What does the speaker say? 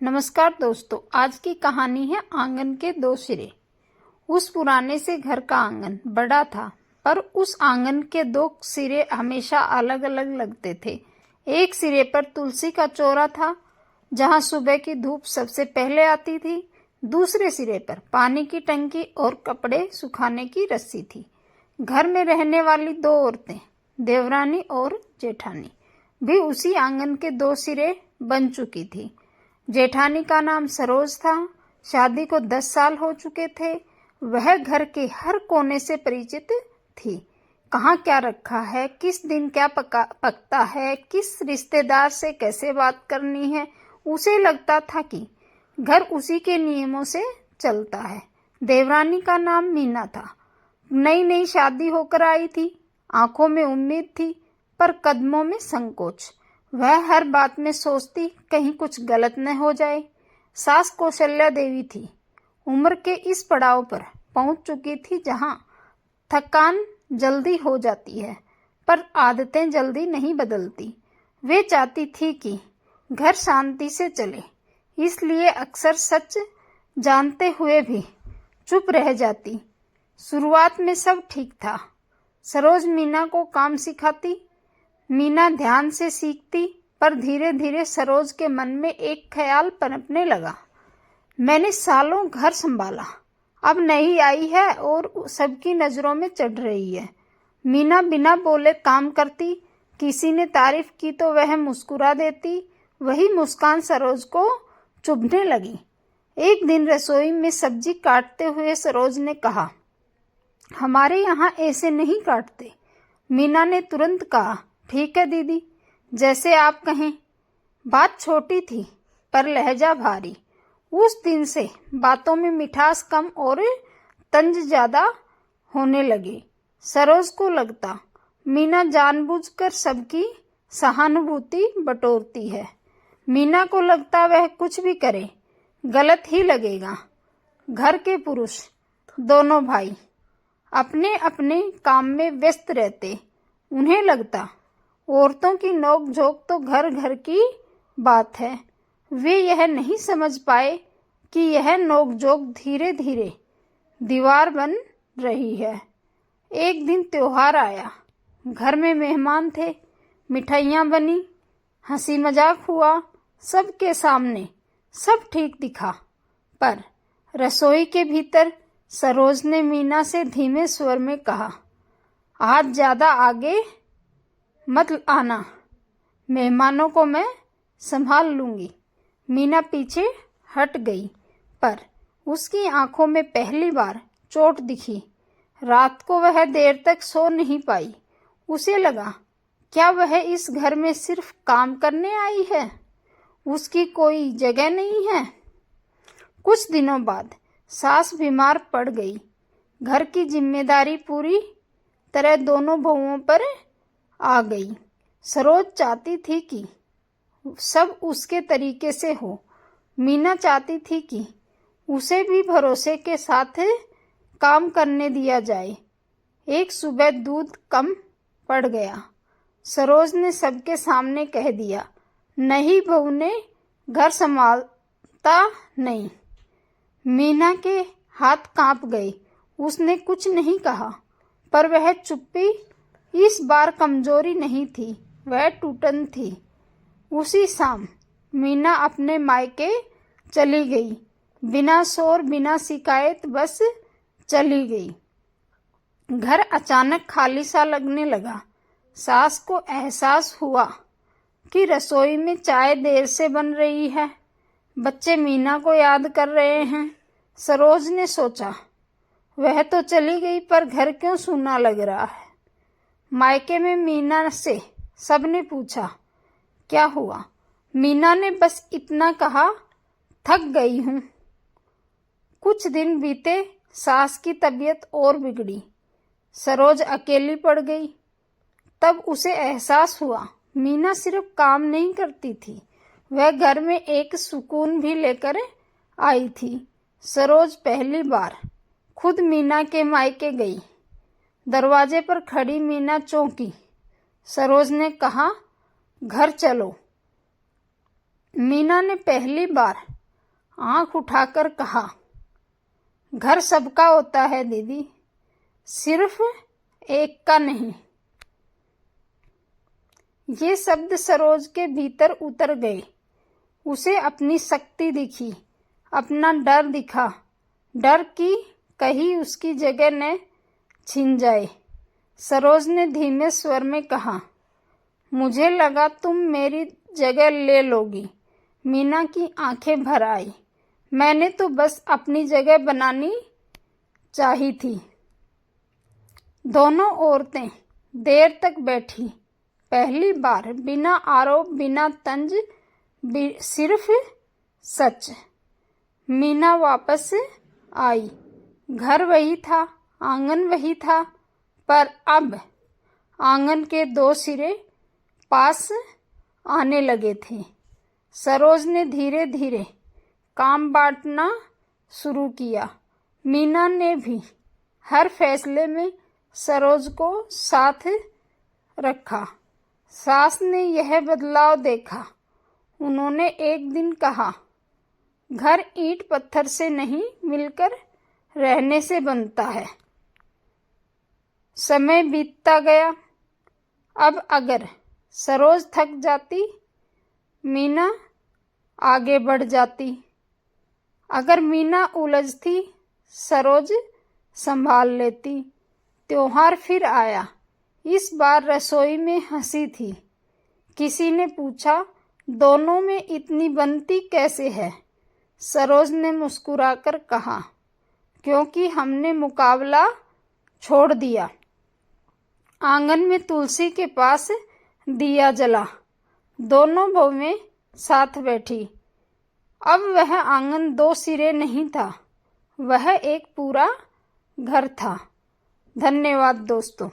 नमस्कार दोस्तों, आज की कहानी है आंगन के दो सिरे। उस पुराने से घर का आंगन बड़ा था, पर उस आंगन के दो सिरे हमेशा अलग अलग लगते थे। एक सिरे पर तुलसी का चौरा था, जहां सुबह की धूप सबसे पहले आती थी। दूसरे सिरे पर पानी की टंकी और कपड़े सुखाने की रस्सी थी। घर में रहने वाली दो औरतें, देवरानी और जेठानी, भी उसी आंगन के दो सिरे बन चुकी थी। जेठानी का नाम सरोज था। शादी को 10 साल हो चुके थे। वह घर के हर कोने से परिचित थी। कहाँ क्या रखा है, किस दिन क्या पकता है, किस रिश्तेदार से कैसे बात करनी है, उसे लगता था कि घर उसी के नियमों से चलता है। देवरानी का नाम मीना था। नई नई शादी होकर आई थी। आंखों में उम्मीद थी, पर कदमों में संकोच। वह हर बात में सोचती कहीं कुछ गलत न हो जाए। सास कौशल्या देवी थी। उम्र के इस पड़ाव पर पहुंच चुकी थी जहां थकान जल्दी हो जाती है, पर आदतें जल्दी नहीं बदलती। वे चाहती थी कि घर शांति से चले, इसलिए अक्सर सच जानते हुए भी चुप रह जाती। शुरुआत में सब ठीक था। सरोज मीना को काम सिखाती। मीना ध्यान से सीखती, पर धीरे धीरे सरोज के मन में एक ख्याल पनपने लगा। मैंने सालों घर संभाला, अब नई आई है और सबकी नजरों में चढ़ रही है। मीना बिना बोले काम करती। किसी ने तारीफ की तो वह मुस्कुरा देती। वही मुस्कान सरोज को चुभने लगी। एक दिन रसोई में सब्जी काटते हुए सरोज ने कहा, हमारे यहाँ ऐसे नहीं काटते। मीना ने तुरंत कहा, ठीक है दीदी, जैसे आप कहें। बात छोटी थी, पर लहजा भारी। उस दिन से बातों में मिठास कम और तंज ज्यादा होने लगे। सरोज को लगता मीना जानबूझकर सबकी सहानुभूति बटोरती है। मीना को लगता वह कुछ भी करे गलत ही लगेगा। घर के पुरुष दोनों भाई अपने अपने काम में व्यस्त रहते। उन्हें लगता औरतों की नोक झोंक तो घर घर की बात है। वे यह नहीं समझ पाए कि यह नोक झोंक धीरे धीरे दीवार बन रही है। एक दिन त्योहार आया। घर में मेहमान थे। मिठाइयाँ बनी, हंसी मजाक हुआ। सबके सामने सब ठीक दिखा, पर रसोई के भीतर सरोज ने मीना से धीमे स्वर में कहा, आज ज्यादा आगे मत आना, मेहमानों को मैं संभाल लूंगी। मीना पीछे हट गई, पर उसकी आंखों में पहली बार चोट दिखी। रात को वह देर तक सो नहीं पाई। उसे लगा, क्या वह इस घर में सिर्फ काम करने आई है? उसकी कोई जगह नहीं है। कुछ दिनों बाद सास बीमार पड़ गई। घर की जिम्मेदारी पूरी तरह दोनों बहुओं पर आ गई। सरोज चाहती थी कि सब उसके तरीके से हो। मीना चाहती थी कि उसे भी भरोसे के साथ काम करने दिया जाए। एक सुबह दूध कम पड़ गया। सरोज ने सबके सामने कह दिया, नहीं बहू ने घर संभालता नहीं। मीना के हाथ कांप गए। उसने कुछ नहीं कहा, पर वह चुप्पी इस बार कमजोरी नहीं थी, वह टूटन थी। उसी शाम मीना अपने मायके चली गई। बिना शोर बिना शिकायत बस चली गई। घर अचानक खाली सा लगने लगा। सास को एहसास हुआ कि रसोई में चाय देर से बन रही है। बच्चे मीना को याद कर रहे हैं। सरोज ने सोचा, वह तो चली गई, पर घर क्यों सूना लग रहा है। मायके में मीना से सबने पूछा, क्या हुआ? मीना ने बस इतना कहा, थक गई हूं। कुछ दिन बीते। सास की तबीयत और बिगड़ी। सरोज अकेली पड़ गई। तब उसे एहसास हुआ, मीना सिर्फ काम नहीं करती थी, वह घर में एक सुकून भी लेकर आई थी। सरोज पहली बार खुद मीना के मायके गई। दरवाजे पर खड़ी मीना चौंकी। सरोज ने कहा, घर चलो। मीना ने पहली बार आंख उठाकर कहा, घर सबका होता है दीदी, सिर्फ एक का नहीं। ये शब्द सरोज के भीतर उतर गए। उसे अपनी शक्ति दिखी, अपना डर दिखा, डर की कहीं उसकी जगह न छिन जाए। सरोज ने धीमे स्वर में कहा, मुझे लगा तुम मेरी जगह ले लोगी। मीना की आंखें भर आई। मैंने तो बस अपनी जगह बनानी चाही थी। दोनों औरतें देर तक बैठी, पहली बार, बिना आरोप, बिना तंज, सिर्फ सच। मीना वापस आई। घर वही था, आंगन वही था, पर अब आंगन के दो सिरे पास आने लगे थे। सरोज ने धीरे धीरे काम बांटना शुरू किया। मीना ने भी हर फैसले में सरोज को साथ रखा। सास ने यह बदलाव देखा। उन्होंने एक दिन कहा, घर ईंट पत्थर से नहीं, मिलकर रहने से बनता है। समय बीतता गया। अब अगर सरोज थक जाती, मीना आगे बढ़ जाती। अगर मीना उलझती, सरोज संभाल लेती। त्योहार फिर आया। इस बार रसोई में हंसी थी। किसी ने पूछा, दोनों में इतनी बनती कैसे है? सरोज ने मुस्कुराकर कहा, क्योंकि हमने मुकाबला छोड़ दिया। आंगन में तुलसी के पास दिया जला। दोनों बहुएं साथ बैठी। अब वह आंगन दो सिरे नहीं था, वह एक पूरा घर था। धन्यवाद दोस्तों।